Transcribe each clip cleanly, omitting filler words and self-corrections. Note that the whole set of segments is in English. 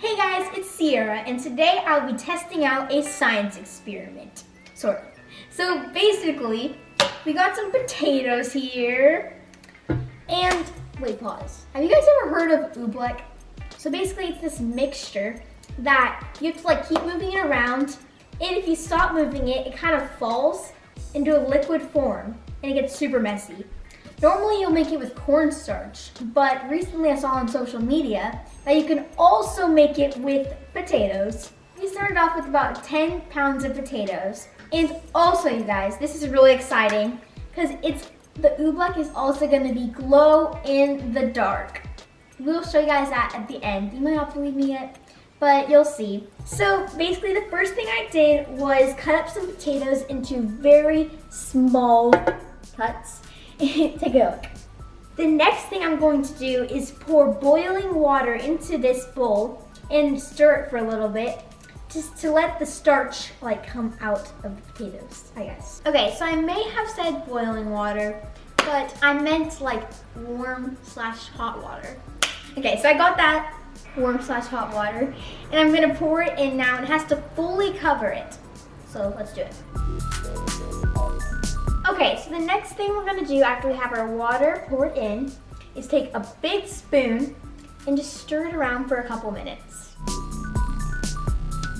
Hey guys, it's Sierra, and today I'll be testing out a science experiment, sort of. So basically, we got some potatoes here, and wait, pause. Have you guys ever heard of Oobleck? So basically, it's this mixture that you have to like keep moving it around, and if you stop moving it, it kind of falls into a liquid form, and it gets super messy. Normally you'll make it with cornstarch, but recently I saw on social media that you can also make it with potatoes. We started off with about 10 pounds of potatoes. And also, you guys, this is really exciting because the Oobleck is also going to be glow in the dark. We'll show you guys that at the end. You might not believe me yet, but you'll see. So basically the first thing I did was cut up some potatoes into very small cuts. Take a look. The next thing I'm going to do is pour boiling water into this bowl and stir it for a little bit just to let the starch like come out of the potatoes, I guess. Okay, so I may have said boiling water, but I meant like warm/hot water. Okay, so I got that warm/hot water and I'm gonna pour it in now. It has to fully cover it. So let's do it. Okay, so the next thing we're gonna do after we have our water poured in is take a big spoon and just stir it around for a couple minutes.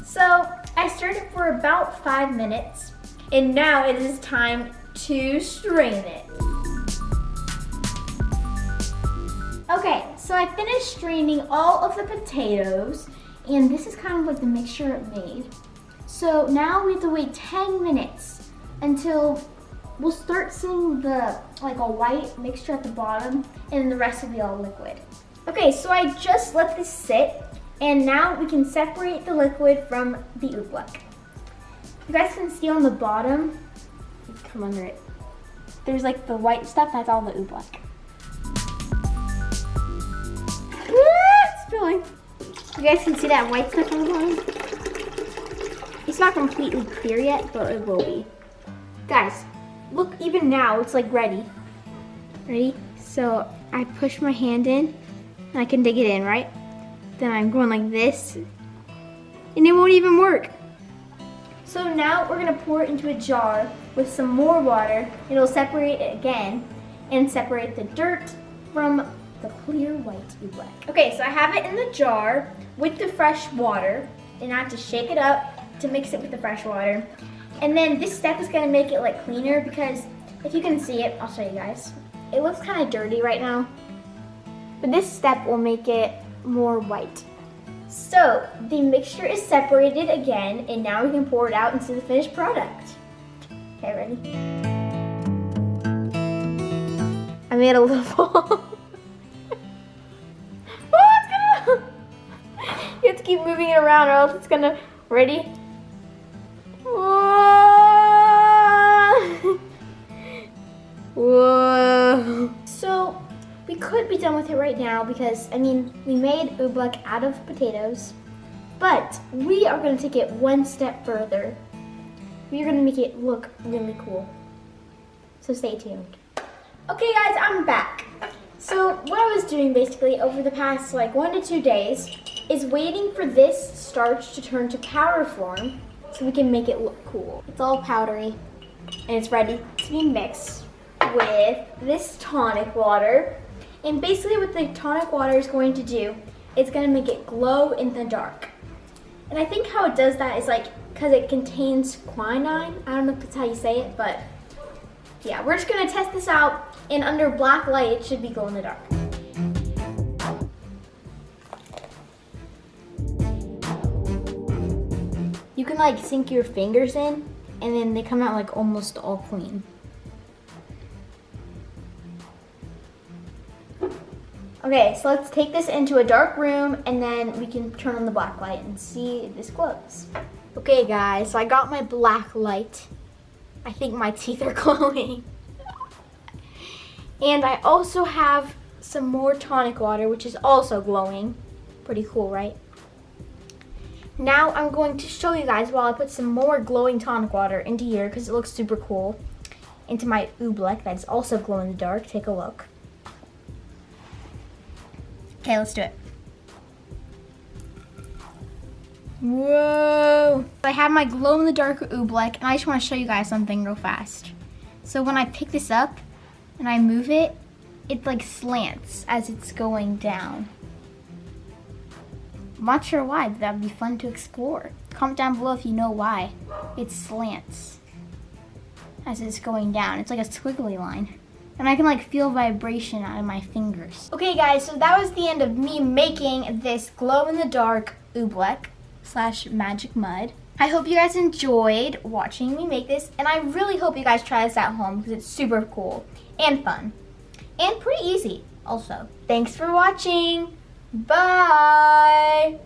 So I stirred it for about 5 minutes, and now it is time to strain it. Okay, so I finished straining all of the potatoes, and this is kind of like the mixture it made. So now we have to wait 10 minutes until we'll start seeing like a white mixture at the bottom, and then the rest will be all liquid. Okay, so I just let this sit, and now we can separate the liquid from the Oobleck. You guys can see on the bottom, come under it, there's like the white stuff, that's all the Oobleck. It's spilling. You guys can see that white stuff on the bottom? It's not completely clear yet, but it will be. Guys, look, even now, it's like ready. Ready? So I push my hand in, and I can dig it in, right? Then I'm going like this, and it won't even work. So now we're gonna pour it into a jar with some more water. It'll separate it again, and separate the dirt from the clear white Oobleck. Okay, so I have it in the jar with the fresh water, and I have to shake it up to mix it with the fresh water. And then this step is gonna make it like cleaner because if you can see it, I'll show you guys. It looks kind of dirty right now, but this step will make it more white. So the mixture is separated again, and now we can pour it out into the finished product. Okay, ready? I made a little ball. Oh, it's gonna, you have to keep moving it around or else it's gonna, ready? Whoa. So we could be done with it right now because, I mean, we made Oobleck out of potatoes, but we are going to take it one step further. We are going to make it look really cool. So stay tuned. Okay guys, I'm back. So what I was doing basically over the past like 1 to 2 days is waiting for this starch to turn to powder form so we can make it look cool. It's all powdery and it's ready to be mixed with this tonic water. And basically what the tonic water is going to do, it's going to make it glow in the dark. And I think how it does that is like because it contains quinine. I don't know if that's how you say it, but yeah, we're just going to test this out, and under black light it should be glow in the dark. You can like sink your fingers in, and then they come out like almost all clean. Okay, so let's take this into a dark room, and then we can turn on the black light and see if this glows. Okay guys, so I got my black light. I think my teeth are glowing. And I also have some more tonic water, which is also glowing. Pretty cool, right? Now I'm going to show you guys while I put some more glowing tonic water into here because it looks super cool. Into my Oobleck that is also glow in the dark. Take a look. Okay, let's do it. Whoa. I have my glow-in-the-dark Oobleck, and I just want to show you guys something real fast. So when I pick this up and I move it, it like slants as it's going down. I'm not sure why, but that would be fun to explore. Comment down below if you know why it slants as it's going down. It's like a squiggly line. And I can like feel vibration out of my fingers. Okay guys, so that was the end of me making this glow-in-the-dark Oobleck / magic mud. I hope you guys enjoyed watching me make this, and I really hope you guys try this at home because it's super cool and fun. And pretty easy also. Thanks for watching. Bye.